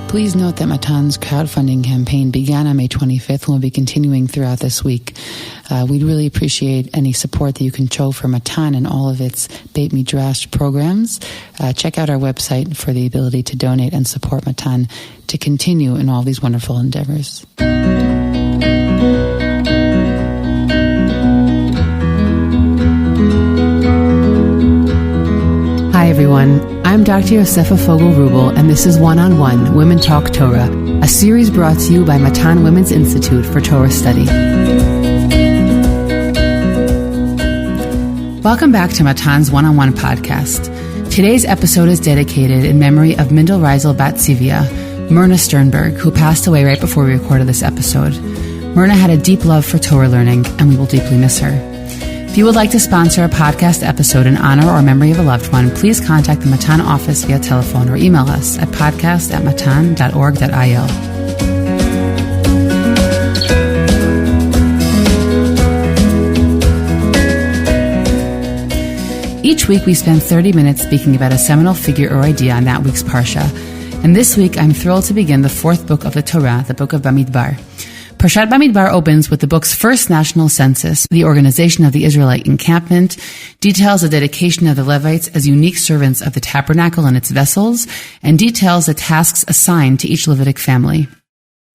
Please note that Matan's crowdfunding campaign began on May 25th and will be continuing throughout this week. We'd really appreciate any support that you can show for Matan and all of its Beit Midrash programs. Check out our website for the ability to donate and support Matan to continue in all these wonderful endeavors. Hi everyone, I'm Dr. Yosefa Fogel-Rubel, and this is One-on-One Women Talk Torah, a series brought to you by Matan Women's Institute for Torah Study. Welcome back to Matan's One-on-One podcast. Today's episode is dedicated in memory of Mindel Reisel Bat Zivia, Myrna Sternberg, who passed away right before we recorded this episode. Myrna had a deep love for Torah learning, and we will deeply miss her. If you would like to sponsor a podcast episode in honor or memory of a loved one, please contact the Matan office via telephone or email us at podcast@matan.org.il. Each week we spend 30 minutes speaking about a seminal figure or idea on that week's Parsha. And this week I'm thrilled to begin the fourth book of the Torah, the book of Bamidbar. Parshat Bamidbar opens with the book's first national census, the organization of the Israelite encampment, details the dedication of the Levites as unique servants of the tabernacle and its vessels, and details the tasks assigned to each Levitic family.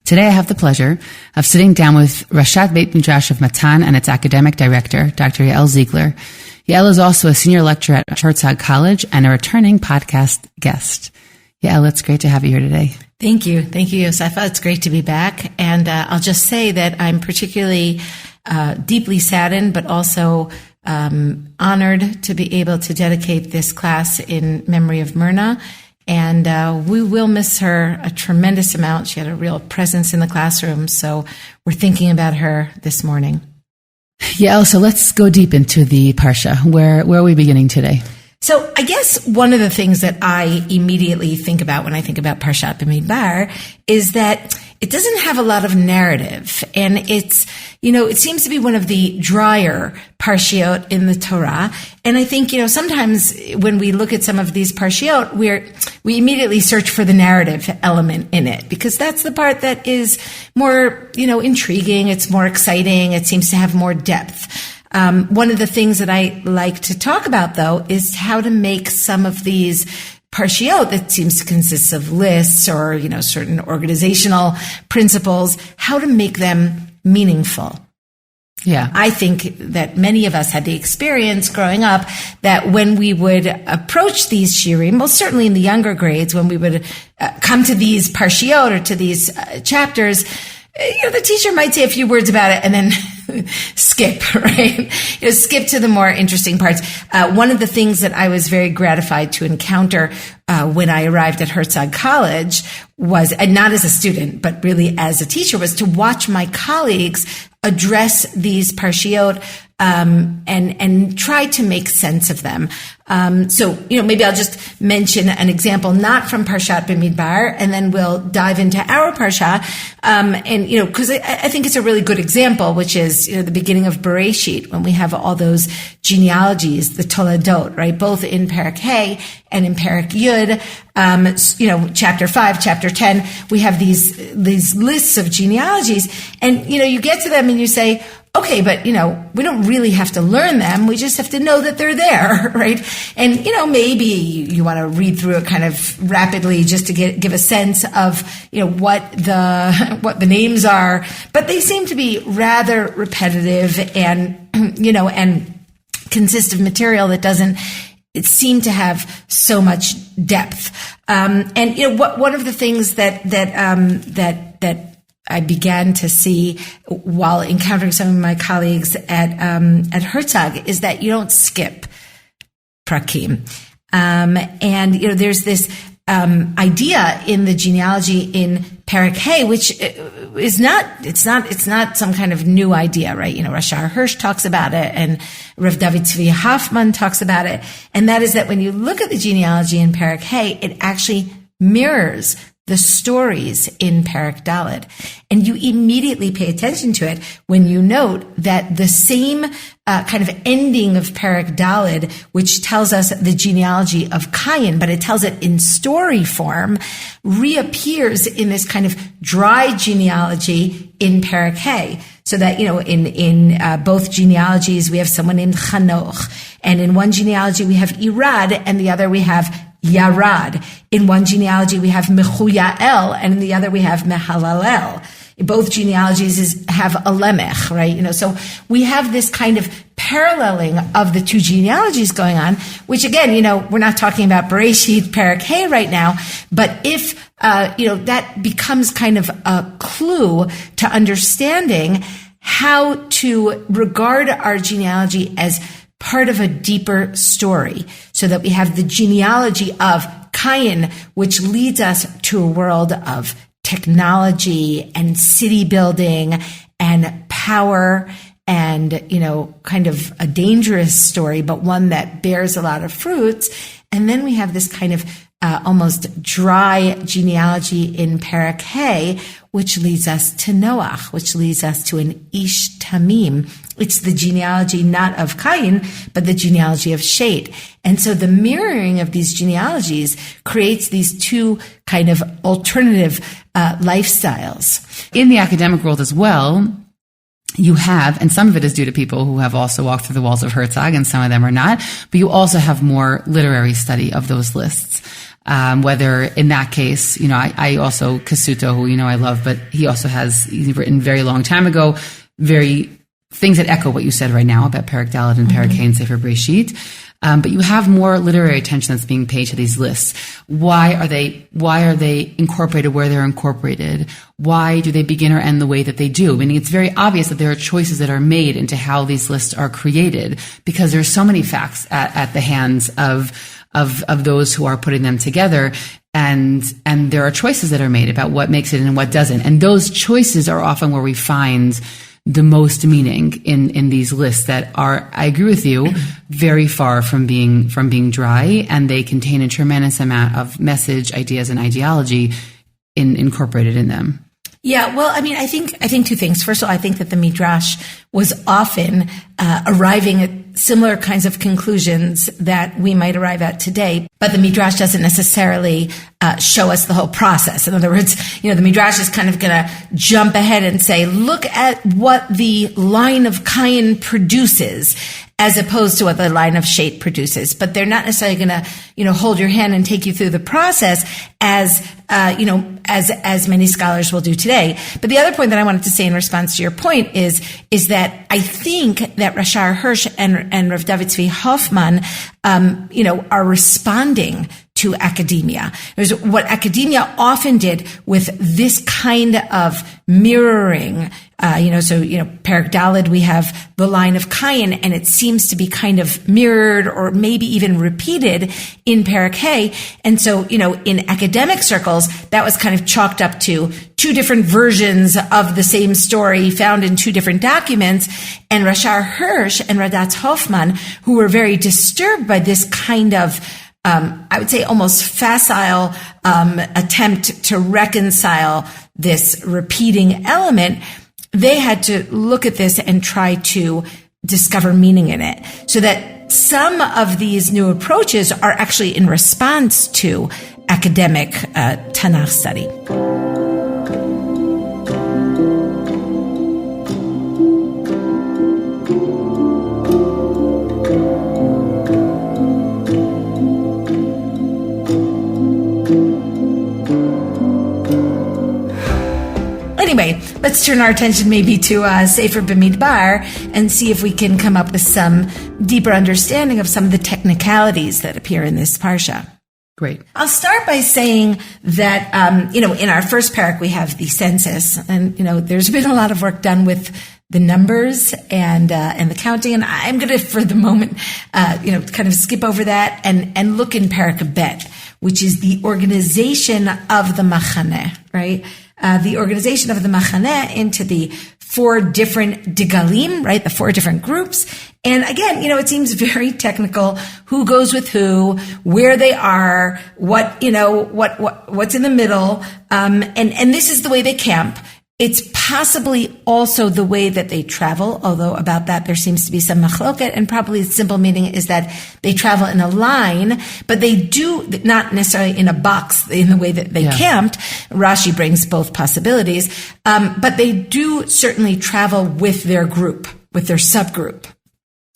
Today I have the pleasure of sitting down with Rashat Beit Midrash of Matan and its academic director, Dr. Yael Ziegler. Yael is also a senior lecturer at Herzog College and a returning podcast guest. Yael, it's great to have you here today. Thank you. Thank you, Yosefa. It's great to be back. And I'll just say that I'm particularly deeply saddened, but also honored to be able to dedicate this class in memory of Myrna. And we will miss her a tremendous amount. She had a real presence in the classroom. So we're thinking about her this morning. Yael, so let's go deep into the Parsha. Where are we beginning today? So I guess one of the things that I immediately think about when I think about Parshat Bamidbar is that it doesn't have a lot of narrative, and it's, it seems to be one of the drier parshiot in the Torah. And I think, sometimes when we look at some of these parshiot, we immediately search for the narrative element in it, because that's the part that is more, intriguing. It's more exciting. It seems to have more depth. One of the things that I like to talk about, though, is how to make some of these parshiot that seems to consist of lists or, certain organizational principles, how to make them meaningful. Yeah. I think that many of us had the experience growing up that when we would approach these shirim, well, certainly in the younger grades, when we would come to these parshiot or to these chapters, the teacher might say a few words about it and then skip, right? Skip to the more interesting parts. One of the things that I was very gratified to encounter when I arrived at Herzog College was, and not as a student, but really as a teacher, was to watch my colleagues address these parshiot and try to make sense of them. So maybe I'll just mention an example, not from Parshat Bamidbar, and then we'll dive into our Parsha. Because I think it's a really good example, which is, the beginning of Bereshit, when we have all those genealogies, the Toledot, right? Both in Perek Hey and in Perek Yud, chapter 5, chapter 10, we have these lists of genealogies, and, you get to them and you say, okay, but, we don't really have to learn them. We just have to know that they're there, right? And, maybe you want to read through it kind of rapidly just to give a sense of, what the names are. But they seem to be rather repetitive and, and consist of material that doesn't seem to have so much depth. One of the things that I began to see while encountering some of my colleagues at Herzog is that you don't skip prakim. There's this idea in the genealogy in Perek Hey, which is it's not some kind of new idea, right? Rashar Hirsch talks about it, and Rav David Tzvi Hoffman talks about it, and that is that when you look at the genealogy in Perek Hey, it actually mirrors the stories in Perek Daled. And you immediately pay attention to it when you note that the same kind of ending of Perek Daled, which tells us the genealogy of Cain, but it tells it in story form, reappears in this kind of dry genealogy in Perek Hey. So that, in both genealogies, we have someone named Chanoch. And in one genealogy, we have Irad, and the other we have Yarad. In one genealogy, we have Mechuyael, and in the other we have Mehalalel. Both genealogies have a lemech, right? So we have this kind of paralleling of the two genealogies going on, which again, we're not talking about Bereshit, Perek Hey right now, but if, that becomes kind of a clue to understanding how to regard our genealogy as part of a deeper story, so that we have the genealogy of Cain, which leads us to a world of technology and city building and power and, kind of a dangerous story, but one that bears a lot of fruits. And then we have this kind of almost dry genealogy in Perek Hey, which leads us to Noach, which leads us to an Ish Tamim. It's the genealogy not of Cain, but the genealogy of Shet. And so the mirroring of these genealogies creates these two kind of alternative lifestyles. In the academic world as well, you have, and some of it is due to people who have also walked through the walls of Herzog, and some of them are not, but you also have more literary study of those lists. Whether in that case, I also, Kasuto, who, I love, but he's written very long time ago, things that echo what you said right now about Perek Daled and Perek Hey and Sefer Bereshit. But you have more literary attention that's being paid to these lists. Why are they incorporated where they're incorporated? Why do they begin or end the way that they do? Meaning it's very obvious that there are choices that are made into how these lists are created, because there's so many facts at the hands of those who are putting them together. And there are choices that are made about what makes it and what doesn't. And those choices are often where we find the most meaning in these lists that are, I agree with you, very far from being dry, and they contain a tremendous amount of message, ideas, and ideology incorporated in them. Yeah, well, I think two things. First of all, I think that the Midrash was often arriving at similar kinds of conclusions that we might arrive at today, but the Midrash doesn't necessarily show us the whole process. In other words, the Midrash is kind of going to jump ahead and say, look at what the line of Cain produces, as opposed to what the line of Shet produces. But they're not necessarily going to, hold your hand and take you through the process as many scholars will do today. But the other point that I wanted to say in response to your point is that I think that Rashar Hirsch and Rav David Tzvi Hoffman, are responding to academia. There's what academia often did with this kind of mirroring. Perek Daled, we have the line of Cain, and it seems to be kind of mirrored or maybe even repeated in Perek Hey. And so, in academic circles, that was kind of chalked up to two different versions of the same story found in two different documents. And Rashar Hirsch and Radatz Hoffman, who were very disturbed by this kind of I would say almost facile attempt to reconcile this repeating element, they had to look at this and try to discover meaning in it, so that some of these new approaches are actually in response to academic Tanakh study. Anyway, let's turn our attention maybe to Sefer Bamidbar and see if we can come up with some deeper understanding of some of the technicalities that appear in this parsha. Great. I'll start by saying that, in our first parak we have the census, and, there's been a lot of work done with the numbers and the counting, and I'm going to, for the moment, kind of skip over that and look in parak Bet, which is the organization of the machaneh, right? The organization of the machaneh into the 4 different digalim, right? The 4 different groups. And again, it seems very technical. Who goes with who, where they are, what's in the middle. And this is the way they camp. It's possibly also the way that they travel, although about that there seems to be some machloket, and probably the simple meaning is that they travel in a line, but they do not necessarily in a box in the way that they camped. Rashi brings both possibilities, but they do certainly travel with their group, with their subgroup.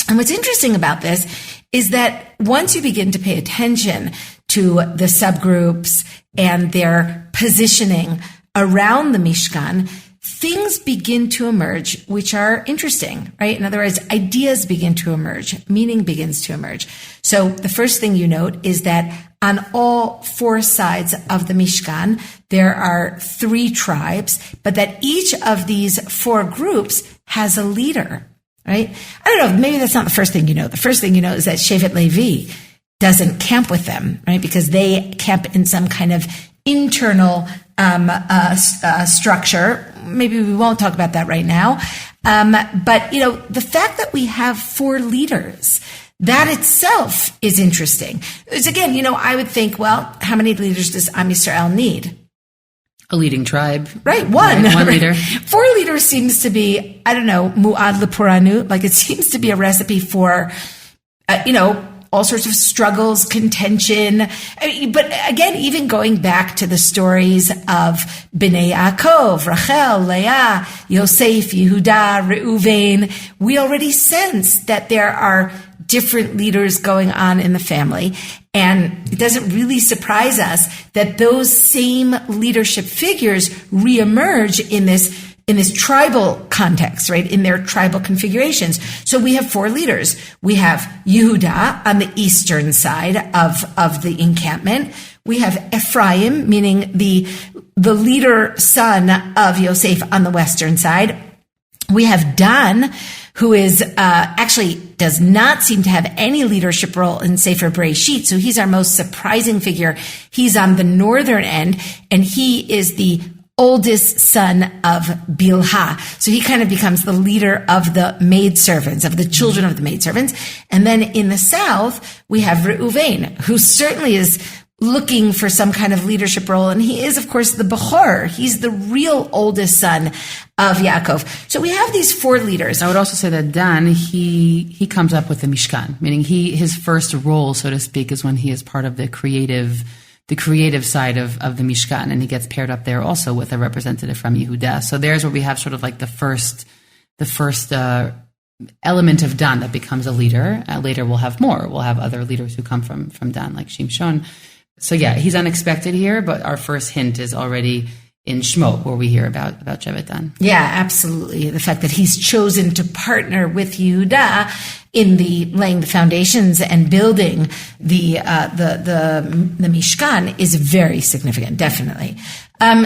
And what's interesting about this is that once you begin to pay attention to the subgroups and their positioning around the Mishkan, things begin to emerge which are interesting, right? In other words, ideas begin to emerge, meaning begins to emerge. So the first thing you note is that on all 4 sides of the Mishkan, there are 3 tribes, but that each of these 4 groups has a leader, right? I don't know, maybe that's not the first thing you know. The first thing you know is that Shevet Levi doesn't camp with them, right? Because they camp in some kind of internal structure. Maybe we won't talk about that right now. But the fact that we have 4 leaders, that itself is interesting. It's again, I would think, well, how many leaders does Am Yisrael need? A leading tribe. Right, one. Right, one leader. 4 leaders seems to be, I don't know, mu'ad lepuranu, like it seems to be a recipe for, all sorts of struggles, contention. But again, even going back to the stories of Bnei Yaakov, Rachel, Leah, Yosef, Yehuda, Reuven, we already sense that there are different leaders going on in the family. And it doesn't really surprise us that those same leadership figures reemerge in this tribal context, right? In their tribal configurations. So we have 4 leaders. We have Yehuda on the eastern side of the encampment. We have Ephraim, meaning the leader son of Yosef on the western side. We have Dan, who is actually does not seem to have any leadership role in Sefer Bereshit. So he's our most surprising figure. He's on the northern end, and he is the oldest son of Bilhah. So he kind of becomes the leader of the maidservants, of the children of the maidservants. And then in the south, we have Reuven, who certainly is looking for some kind of leadership role. And he is, of course, the Bechor. He's the real oldest son of Yaakov. So we have these 4 leaders. I would also say that Dan, he comes up with the Mishkan, meaning his first role, so to speak, is when he is part of the creative side of the Mishkan, and he gets paired up there also with a representative from Yehuda. So there's where we have sort of like the first element of Dan that becomes a leader. Later we'll have more. We'll have other leaders who come from Dan, like Shimshon. So yeah, he's unexpected here, but our first hint is already in Shmot, where we hear about Shevet Dan. Yeah, absolutely. The fact that he's chosen to partner with Yehuda in the laying the foundations and building the Mishkan is very significant, definitely.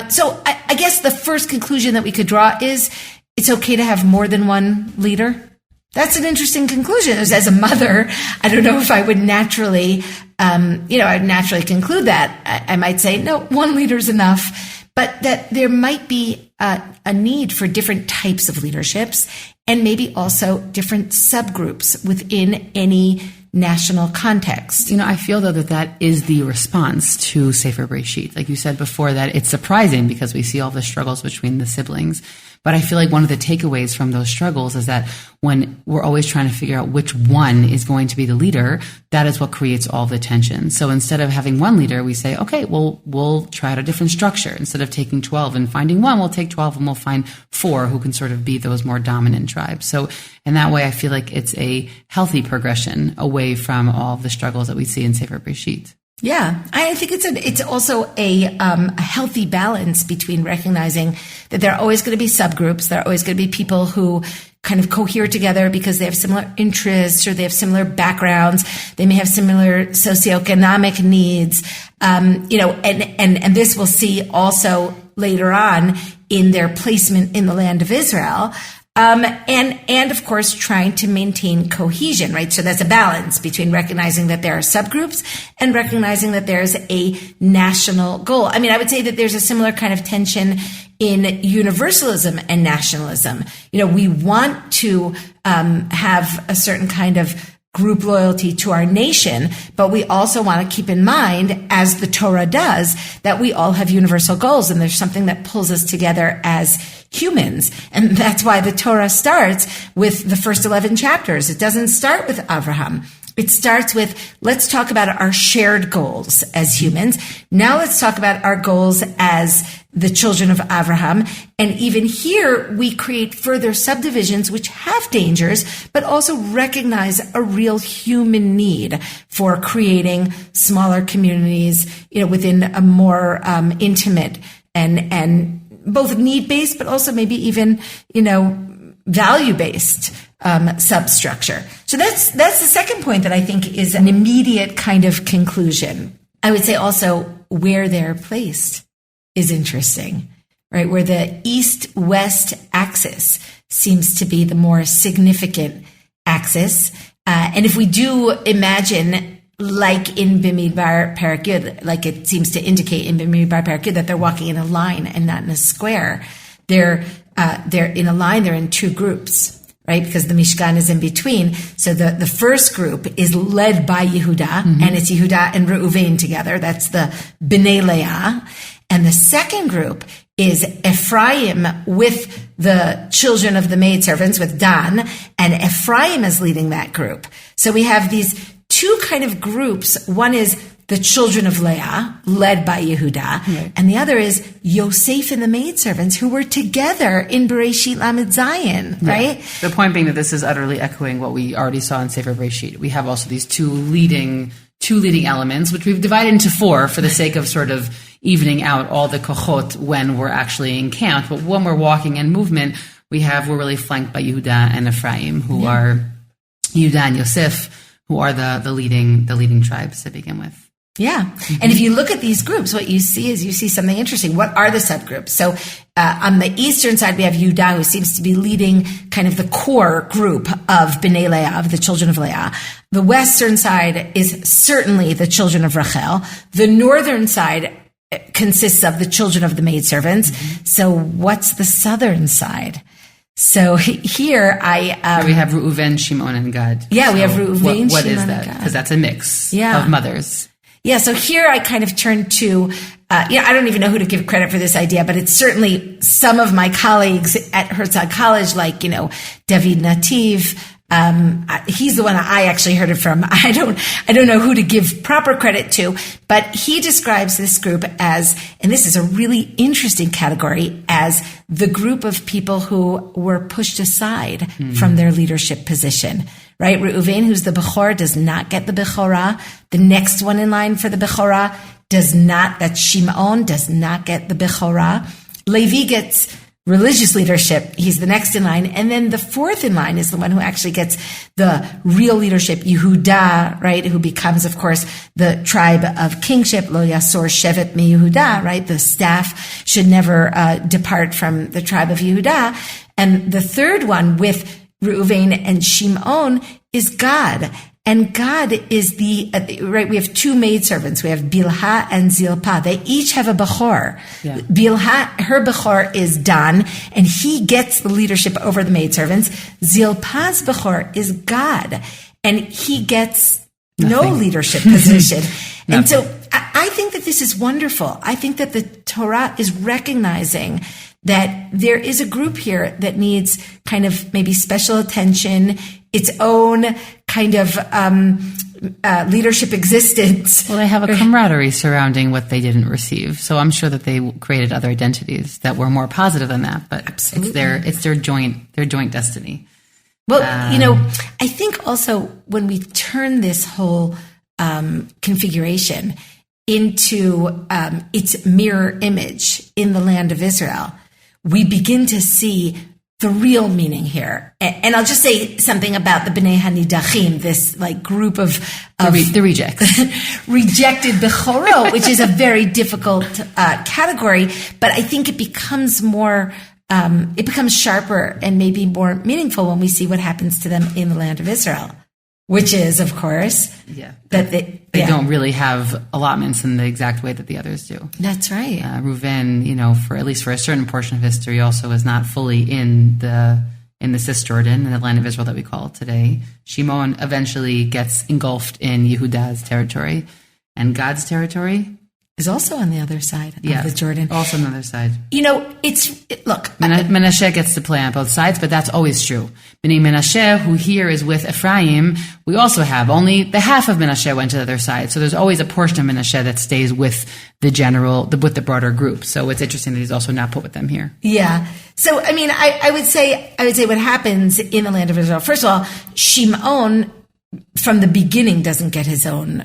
So I guess the first conclusion that we could draw is it's okay to have more than one leader. That's an interesting conclusion. As a mother, I don't know if I would naturally, I'd naturally conclude that. I might say, no, one leader is enough. But that there might be a need for different types of leaderships and maybe also different subgroups within any national context. I feel, though, that is the response to Sefer Bereshit. Like you said before, that it's surprising because we see all the struggles between the siblings. But I feel like one of the takeaways from those struggles is that when we're always trying to figure out which one is going to be the leader, that is what creates all the tension. So instead of having one leader, we say, okay, well, we'll try out a different structure. Instead of taking 12 and finding one, we'll take 12 and we'll find 4 who can sort of be those more dominant tribes. So in that way, I feel like it's a healthy progression away from all the struggles that we see in Sefer Bereshit. Yeah, I think it's also a healthy balance between recognizing that there are always going to be subgroups. There are always going to be people who kind of cohere together because they have similar interests or they have similar backgrounds. They may have similar socioeconomic needs, and this we'll see also later on in their placement in the land of Israel. And of course, trying to maintain cohesion, right? So that's a balance between recognizing that there are subgroups and recognizing that there's a national goal. I mean, I would say that there's a similar kind of tension in universalism and nationalism. We want to have a certain kind of group loyalty to our nation, but we also want to keep in mind, as the Torah does, that we all have universal goals, and there's something that pulls us together as humans. And that's why the Torah starts with the first 11 chapters. It doesn't start with Abraham. It starts with, let's talk about our shared goals as humans. Now let's talk about our goals as the children of Abraham. And even here, we create further subdivisions which have dangers, but also recognize a real human need for creating smaller communities, within a more intimate and both need-based, but also maybe even, value-based substructure. So that's the second point that I think is an immediate kind of conclusion. I would say also where they're placed is interesting, right? Where the east-west axis seems to be the more significant axis. And if we do imagine, like in Bamidbar Perek Yud, like it seems to indicate in Bamidbar Perek Yud, that they're walking in a line and not in a square. They're in a line, they're in two groups, right? Because the Mishkan is in between. So the first group is led by Yehuda, and it's Yehuda and Reuven together. That's the Bnei Leah. And the second group is Ephraim with the children of the maidservants, with Dan, and Ephraim is leading that group. So we have these two kind of groups. One is the children of Leah, led by Yehuda, right. And the other is Yosef and the maidservants, who were together in Bereshit Lamed Zayin, right? The point being that this is utterly echoing what we already saw in Sefer Bereshit. We have also these two leading elements, which we've divided into four for the sake of sort of evening out all the kochot when we're actually encamped. But when we're walking in movement, we're really flanked by Yehuda and Ephraim, who are Yehuda and Yosef, who are the leading tribes to begin with. Yeah. And if you look at these groups, what you see something interesting. What are the subgroups? So on the eastern side, we have Yehuda, who seems to be leading kind of the core group of Bnei Leah, of the children of Leah. The western side is certainly the children of Rachel. The northern side consists of the children of the maidservants. So what's the southern side? So here we have Reuven, Shimon, and Gad. Yeah, so we have Reuven, what Shimon, is that? and Gad. Because that's a mix of mothers. Yeah, so here I kind of turn to, I don't even know who to give credit for this idea, but it's certainly some of my colleagues at Herzog College, like, David Nativ. He's the one I actually heard it from. I don't know who to give proper credit to, but he describes this group as, and this is a really interesting category, as the group of people who were pushed aside from their leadership position. Right? Reuven, who's the Bechor, does not get the Bechorah. The next one in line for the Bechorah that's Shimon, does not get the Bechorah. Levi gets religious leadership. He's the next in line. And then the fourth in line is the one who actually gets the real leadership, Yehuda, right? Who becomes, of course, the tribe of kingship, Lo Yasor Shevet Mi Yehuda, right? The staff should never depart from the tribe of Yehuda. And the third one with Reuven and Shimon is Gad. And Gad is right, we have two maidservants. We have Bilhah and Zilpah. They each have a Bechor. Yeah. Bilhah, her Bechor is Dan, and he gets the leadership over the maidservants. Zilpah's Bechor is Gad, and he gets no leadership position. And so I think that this is wonderful. I think that the Torah is recognizing that there is a group here that needs kind of maybe special attention, its own kind of leadership existence. Well, they have a camaraderie surrounding what they didn't receive. So I'm sure that they created other identities that were more positive than that, but absolutely. It's their joint destiny. Well, I think also when we turn this whole configuration into its mirror image in the land of Israel, we begin to see the real meaning here. And I'll just say something about the Bnei Hanidachim, this like group of the rejects. Rejected Bechorot, which is a very difficult category, but I think it becomes more, it becomes sharper and maybe more meaningful when we see what happens to them in the land of Israel. which is, of course, that they don't really have allotments in the exact way that the others do. That's right. Reuven, for at least for a certain portion of history, also is not fully in the Cisjordan, in the land of Israel that we call it today. Shimon eventually gets engulfed in Yehuda's territory, and Gad's territory is also on the other side of the Jordan. Also on the other side. Menashe gets to play on both sides, but that's always true. Meaning Menashe, who here is with Ephraim, we also have only the half of Menashe went to the other side. So there's always a portion of Menashe that stays with with the broader group. So it's interesting that he's also not put with them here. Yeah. So, I would say what happens in the land of Israel, first of all, Shimon from the beginning doesn't get his own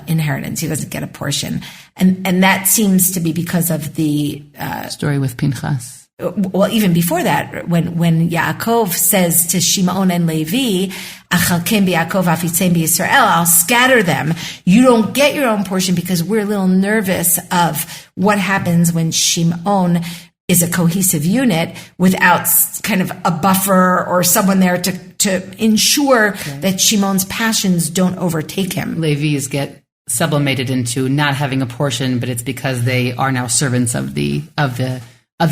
inheritance. He doesn't get a portion. And that seems to be because of the story with Pinchas. Well, even before that, when Yaakov says to Shimon and Levi, Achalkem b'Yaakov afitzem b'Yisrael, I'll scatter them. You don't get your own portion because we're a little nervous of what happens when Shimon is a cohesive unit without kind of a buffer or someone there to ensure that Shimon's passions don't overtake him. Levi's get sublimated into not having a portion, but it's because they are now servants of the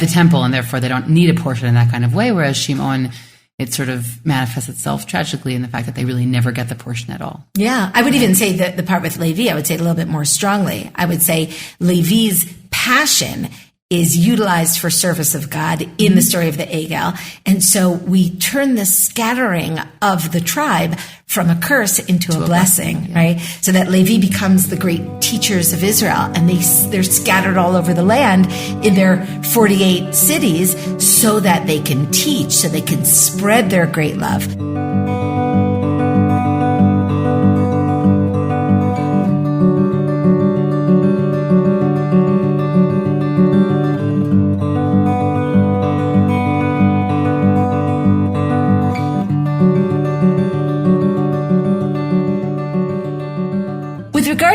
temple, and therefore they don't need a portion in that kind of way. Whereas Shimon, it sort of manifests itself tragically in the fact that they really never get the portion at all. Yeah, I would even say that the part with Levi, I would say it a little bit more strongly. I would say Levi's passion is utilized for service of God in the story of the Egel. And so we turn the scattering of the tribe from a curse into a blessing, right? So that Levi becomes the great teachers of Israel, and they're scattered all over the land in their 48 cities so that they can teach, so they can spread their great love.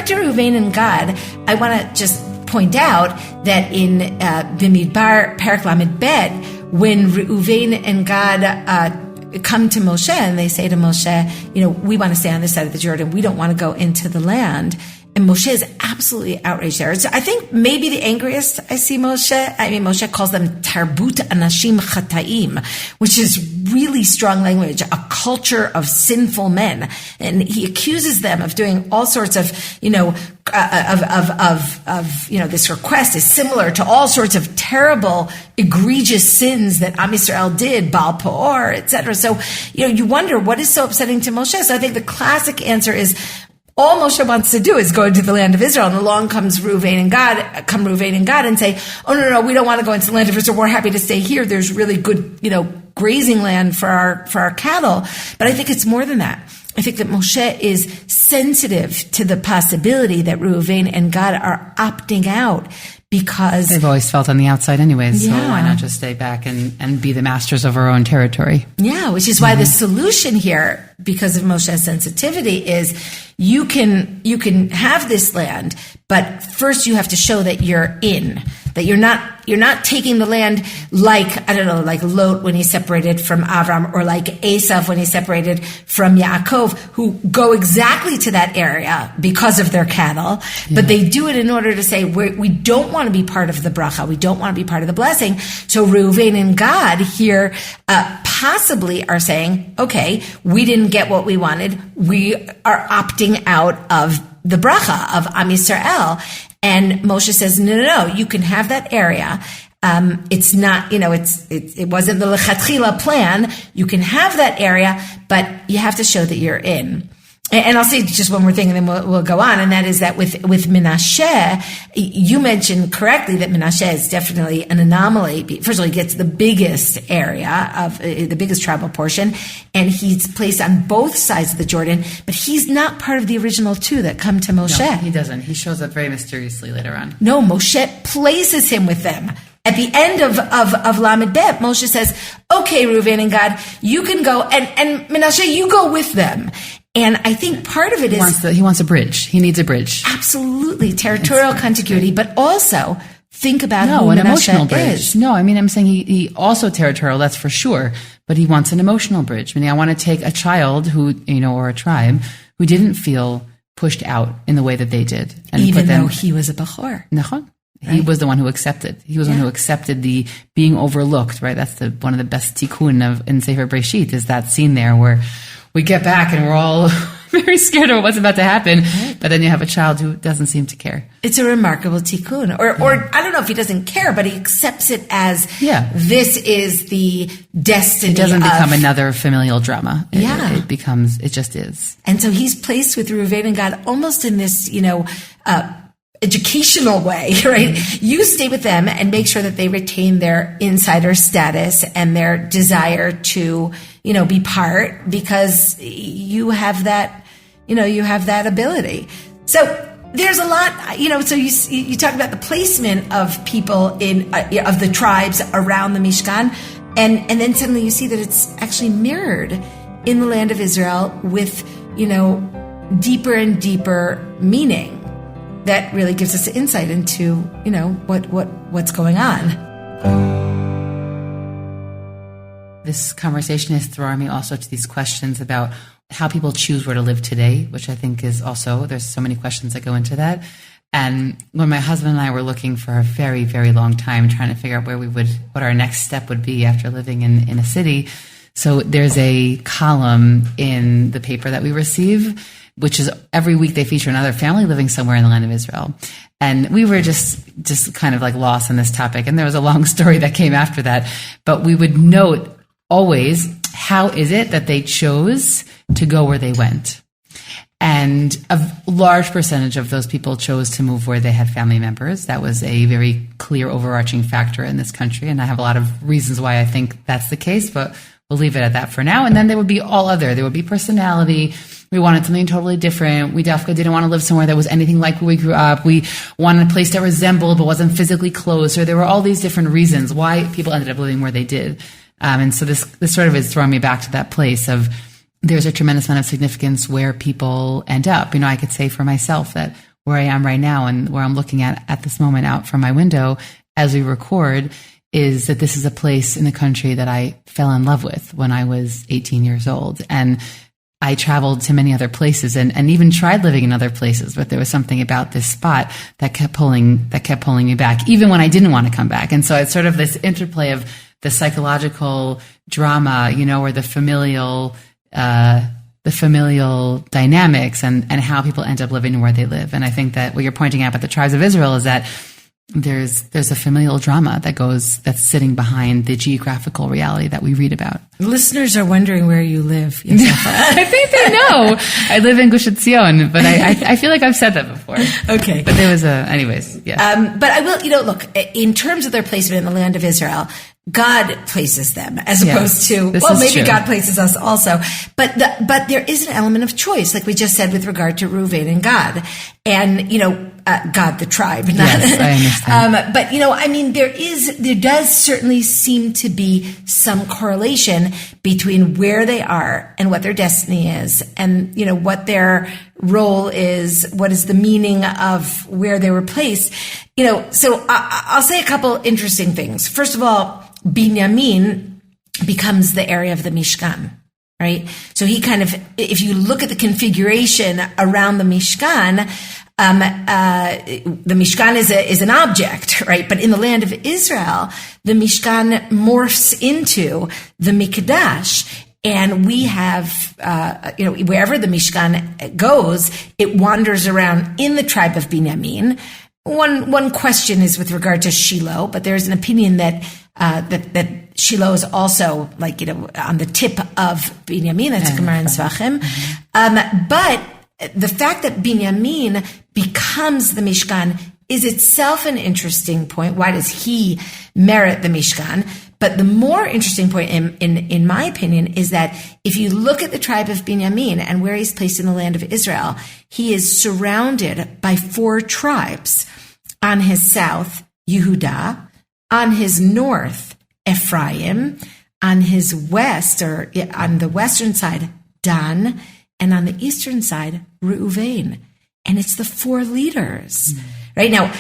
To Reuven and Gad, I want to just point out that in Bamidbar, Perek Lamed Bet, when Reuven and Gad come to Moshe and they say to Moshe, we want to stay on this side of the Jordan. We don't want to go into the land. And Moshe is absolutely outraged there. So I think maybe the angriest I see Moshe. Moshe calls them tarbut anashim chataim, which is really strong language, a culture of sinful men. And he accuses them of doing all sorts of, this request is similar to all sorts of terrible, egregious sins that Am Yisrael did, Baal Peor, etc. So, you wonder what is so upsetting to Moshe. So I think the classic answer is, all Moshe wants to do is go into the land of Israel, and along comes Reuven and Gad and say, oh, no, we don't want to go into the land of Israel. We're happy to stay here. There's really good, grazing land for our cattle. But I think it's more than that. I think that Moshe is sensitive to the possibility that Reuven and Gad are opting out because they've always felt on the outside anyways. Yeah. So why not just stay back and be the masters of our own territory? Yeah, which is why the solution here, because of Moshe's sensitivity, is you can have this land, but first you have to show that you're in, that you're not taking the land like Lot when he separated from Avram, or like Esav when he separated from Yaakov, who go exactly to that area because of their cattle, but they do it in order to say we don't want to be part of the bracha, we don't want to be part of the blessing. So Reuven and Gad here possibly are saying, okay, we didn't get what we wanted, we are opting out of the bracha of Am Yisrael. And Moshe says, no, you can have that area. It's not, it wasn't the lechatchila plan. You can have that area, but you have to show that you're in. And I'll say just one more thing, and then we'll go on. And that is that with Menashe, you mentioned correctly that Menashe is definitely an anomaly. First of all, he gets the biggest area of the biggest tribal portion, and he's placed on both sides of the Jordan. But he's not part of the original two that come to Moshe. No, he doesn't. He shows up very mysteriously later on. No, Moshe places him with them. At the end of Lamed Bet, Moshe says, "Okay, Reuven and Gad, you can go, and Menashe, you go with them." And I think part of it he wants a bridge. He needs a bridge. Absolutely. Territorial contiguity, but also think about who an Menashe emotional bridge. is. No, I'm saying he also territorial, that's for sure. but he wants an emotional bridge. Meaning, I want to take a child who, or a tribe who didn't feel pushed out in the way that they did. And even though he was a Bechor. Nachon. He was the one who accepted. He was the one who accepted the being overlooked, right? That's one of the best tikkun in Sefer Breshit, is that scene there where we get back and we're all very scared of what's about to happen, but then you have a child who doesn't seem to care. It's a remarkable tikkun. Or I don't know if he doesn't care, but he accepts it as this is the destiny. It doesn't become another familial drama. It just is. And so he's placed with Reuven and Gad almost in this, educational way, right? You stay with them and make sure that they retain their insider status and their desire to, be part, because you have that, you have that ability. So there's a lot, so you talk about the placement of people of the tribes around the Mishkan, and then suddenly you see that it's actually mirrored in the land of Israel with, deeper and deeper meaning. That really gives us insight into, what's going on. This conversation is throwing me also to these questions about how people choose where to live today, which I think is also, there's so many questions that go into that. And when my husband and I were looking for a very, very long time, trying to figure out what our next step would be after living in a city. So there's a column in the paper that we receive, which is every week they feature another family living somewhere in the land of Israel. And we were just kind of like lost in this topic. And there was a long story that came after that. But we would note always, how is it that they chose to go where they went? And a large percentage of those people chose to move where they had family members. That was a very clear overarching factor in this country. And I have a lot of reasons why I think that's the case, but we'll leave it at that for now. And then there would be all other. There would be personality. We wanted something totally different. We definitely didn't want to live somewhere that was anything like where we grew up. We wanted a place that resembled but wasn't physically close. Or there were all these different reasons why people ended up living where they did. And so this sort of is throwing me back to that place of there's a tremendous amount of significance where people end up. I could say for myself that where I am right now and where I'm looking at this moment out from my window as we record is that this is a place in the country that I fell in love with when I was 18 years old. And I traveled to many other places and even tried living in other places, but there was something about this spot that kept pulling me back, even when I didn't want to come back. And so it's sort of this interplay of the psychological drama, or the familial dynamics and how people end up living where they live. And I think that what you're pointing out about the tribes of Israel is that there's a familial drama that's sitting behind the geographical reality that we read about. Listeners are wondering where you live. I think they know. I live in Gush Etzion, but I feel like I've said that before. Okay. But there was anyways, yeah. But I will, look, in terms of their placement in the land of Israel, God places them as opposed to, maybe true. God places us also. But there is an element of choice, like we just said with regard to Reuven and Gad. And, God, the tribe. Yes, I understand. But, there does certainly seem to be some correlation between where they are and what their destiny is and, what their role is, what is the meaning of where they were placed. So I'll say a couple interesting things. First of all, Binyamin becomes the area of the Mishkan, right? So he kind of, if you look at the configuration around the Mishkan, the Mishkan is an object, right? But in the land of Israel, the Mishkan morphs into the Mikdash. And we have, wherever the Mishkan goes, it wanders around in the tribe of Binyamin. One question is with regard to Shiloh, but there's an opinion that Shiloh is also on the tip of Binyamin. That's a Gemara in Zvachim. But the fact that Binyamin becomes the Mishkan is itself an interesting point. Why does he merit the Mishkan? But the more interesting point, in my opinion, is that if you look at the tribe of Binyamin and where he's placed in the land of Israel, he is surrounded by 4 tribes. On his south, Yehudah. On his north, Ephraim. On his west, or on the western side, Dan. And on the eastern side, Reuven. And it's the 4 leaders. Right now,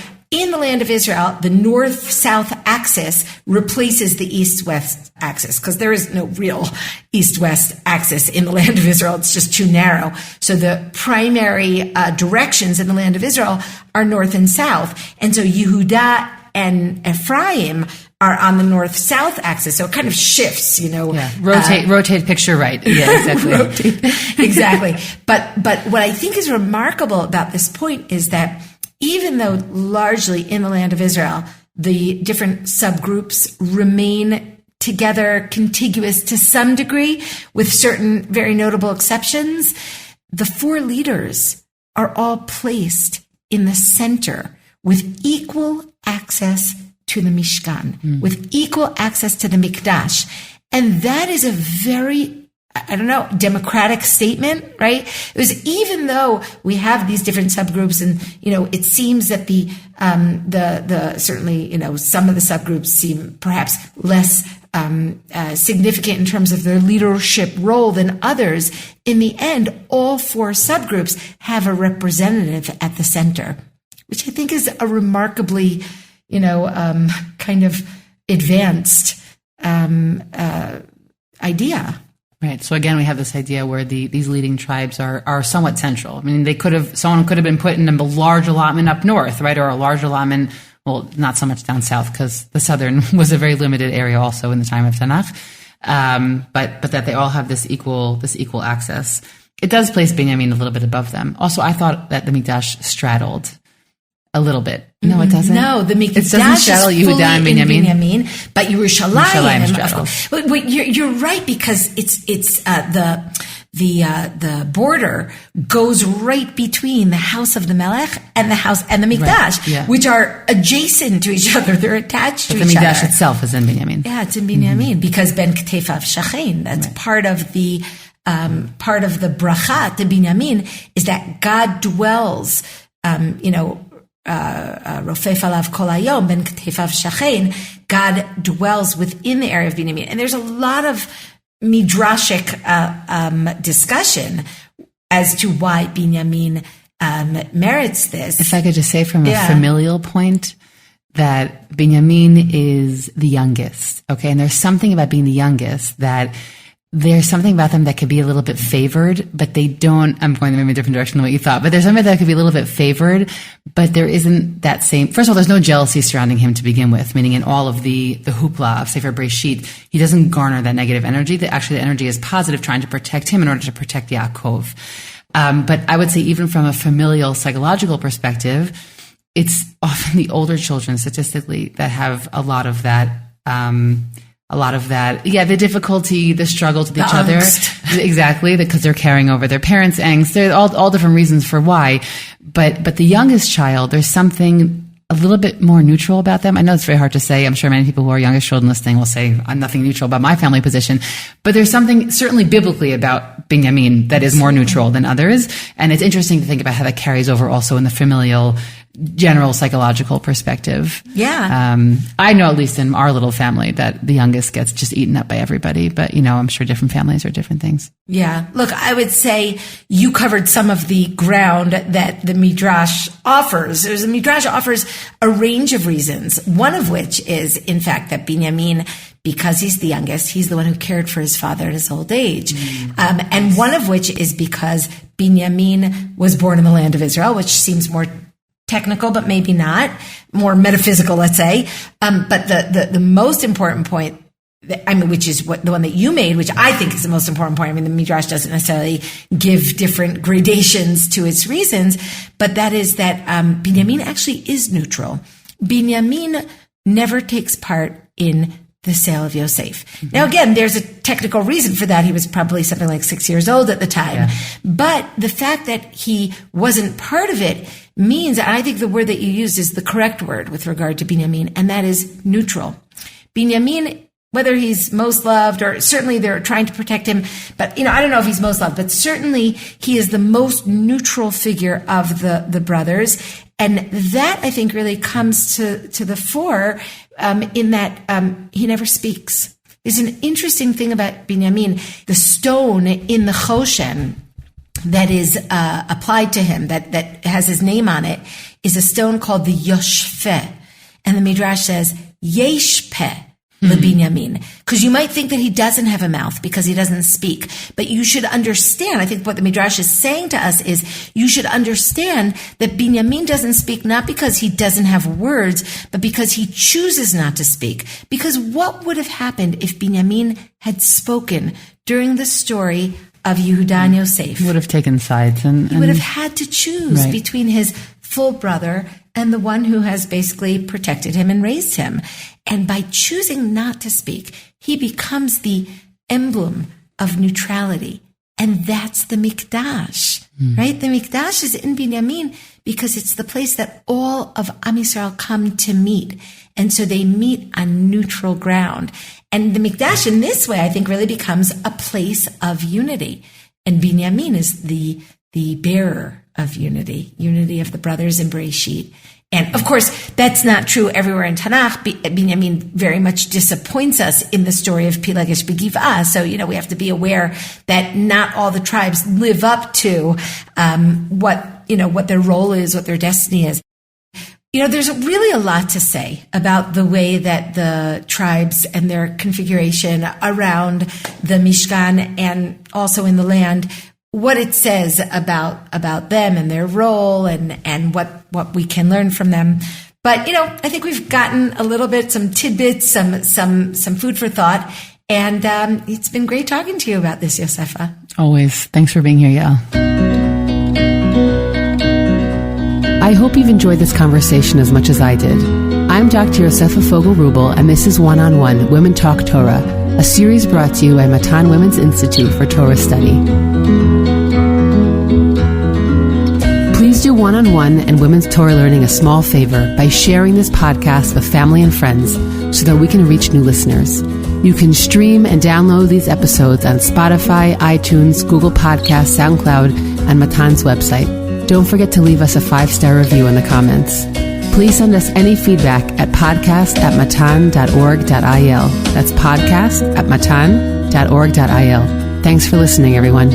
in the land of Israel, the north-south axis replaces the east-west axis, because there is no real east-west axis in the land of Israel. It's just too narrow. So the primary directions in the land of Israel are north and south. And so Yehuda and Ephraim are on the north-south axis. So it kind of shifts, Rotate picture right. Yeah, exactly. Exactly. But what I think is remarkable about this point is that even though largely in the land of Israel, the different subgroups remain together, contiguous to some degree, with certain very notable exceptions, the four leaders are all placed in the center with equal access to the Mishkan, with equal access to the Mikdash. And that is a very, democratic statement, right? It was, even though we have these different subgroups and, it seems that certainly, some of the subgroups seem perhaps less significant in terms of their leadership role than others. In the end, all four subgroups have a representative at the center, which I think is a remarkably, kind of advanced idea. Right. So again, we have this idea where these leading tribes are somewhat central. I mean, someone could have been put in a large allotment up north, right? Or a large allotment, well, not so much down south, because the southern was a very limited area also in the time of Tanakh. But that they all have this equal access. It does place Binyamin a little bit above them. Also, I thought that the Mikdash straddled a little bit. No, it doesn't. No, the Mikdash doesn't straddle is fully Yehuda and in Binyamin. Binyamin, but Yerushalayim straddles. But you're right, because it's the border goes right between the house of the Melech and the house and the Mikdash, right, yeah. which are adjacent to each other. They're attached to each other. The Mikdash itself is in Binyamin. Yeah, it's in Binyamin because Ben Ktefav Shachein. That's right. Part of the bracha to Binyamin is that God dwells. Rofef alav kol hayom ben ktefav shachein. God dwells within the area of Binyamin, and there's a lot of midrashic discussion as to why Binyamin merits this. If I could just say from a familial point that Binyamin is the youngest, okay, and there's something about being the youngest that. There's something about them that could be a little bit favored, but they don't, I'm going maybe a different direction than what you thought, but there's something that could be a little bit favored, but there isn't that same, first of all, there's no jealousy surrounding him to begin with, meaning in all of the hoopla of Sefer Breshit, he doesn't garner that negative energy, that actually the energy is positive, trying to protect him in order to protect Yaakov. But I would say even from a familial psychological perspective, it's often the older children statistically that have a lot of that, the difficulty, the struggles with each other. Exactly, because they're carrying over their parents' angst. There are all different reasons for why. But the youngest child, there's something a little bit more neutral about them. I know it's very hard to say. I'm sure many people who are youngest children listening will say, I'm nothing neutral about my family position. But there's something certainly biblically about Binyamin that is more neutral than others. And it's interesting to think about how that carries over also in the familial general psychological perspective. Yeah. I know at least in our little family that the youngest gets just eaten up by everybody, but I'm sure different families are different things. Yeah. Look, I would say you covered some of the ground that the Midrash offers. The Midrash offers a range of reasons, one of which is, in fact, that Binyamin, because he's the youngest, he's the one who cared for his father in his old age. And one of which is because Binyamin was born in the land of Israel, which seems more technical, but maybe not, more metaphysical, let's say. But the most important point, which is the one that you made, which I think is the most important point. I mean, the Midrash doesn't necessarily give different gradations to its reasons, but that is that Binyamin actually is neutral. Binyamin never takes part in the sale of Yosef. Mm-hmm. Now, again, there's a technical reason for that. He was probably something like 6 years old at the time. Yeah. But the fact that he wasn't part of it means, and I think the word that you used is the correct word with regard to Binyamin, and that is neutral. Binyamin, whether he's most loved, or certainly they're trying to protect him, but, I don't know if he's most loved, but certainly he is the most neutral figure of the brothers. And that, I think, really comes to the fore in that he never speaks. There's an interesting thing about Binyamin. The stone in the Choshen that is applied to him, that has his name on it, is a stone called the Yoshfeh. And the Midrash says, Yesh Peh LeBinyamin. Because you might think that he doesn't have a mouth because he doesn't speak. But you should understand, I think what the Midrash is saying to us is, you should understand that Binyamin doesn't speak not because he doesn't have words, but because he chooses not to speak. Because what would have happened if Binyamin had spoken during the story of Yehuda and Yosef? He would have taken sides. He would have had to choose Right. between his full brother and the one who has basically protected him and raised him. And by choosing not to speak, he becomes the emblem of neutrality. And that's the Mikdash, right? The Mikdash is in Binyamin because it's the place that all of Am Yisrael come to meet. And so they meet on neutral ground. And the Mikdash in this way, I think, really becomes a place of unity. And Binyamin is the bearer of unity of the brothers in Bereshit. And of course, that's not true everywhere in Tanakh. Binyamin very much disappoints us in the story of Pilagish Begiv'ah. So, we have to be aware that not all the tribes live up to what their role is, what their destiny is. There's really a lot to say about the way that the tribes and their configuration around the Mishkan and also in the land, what it says about them and their role and what we can learn from them. But, I think we've gotten a little bit, some tidbits, some food for thought. And it's been great talking to you about this, Yosefa. Always. Thanks for being here, Yael. I hope you've enjoyed this conversation as much as I did. I'm Dr. Yosefa Fogel-Rubel, and this is One-on-One Women Talk Torah, a series brought to you by Matan Women's Institute for Torah Study. Please do One-on-One and Women's Torah Learning a small favor by sharing this podcast with family and friends so that we can reach new listeners. You can stream and download these episodes on Spotify, iTunes, Google Podcasts, SoundCloud, and Matan's website. Don't forget to leave us a 5-star review in the comments. Please send us any feedback at podcast@matan.org.il. That's podcast@matan.org.il. Thanks for listening, everyone.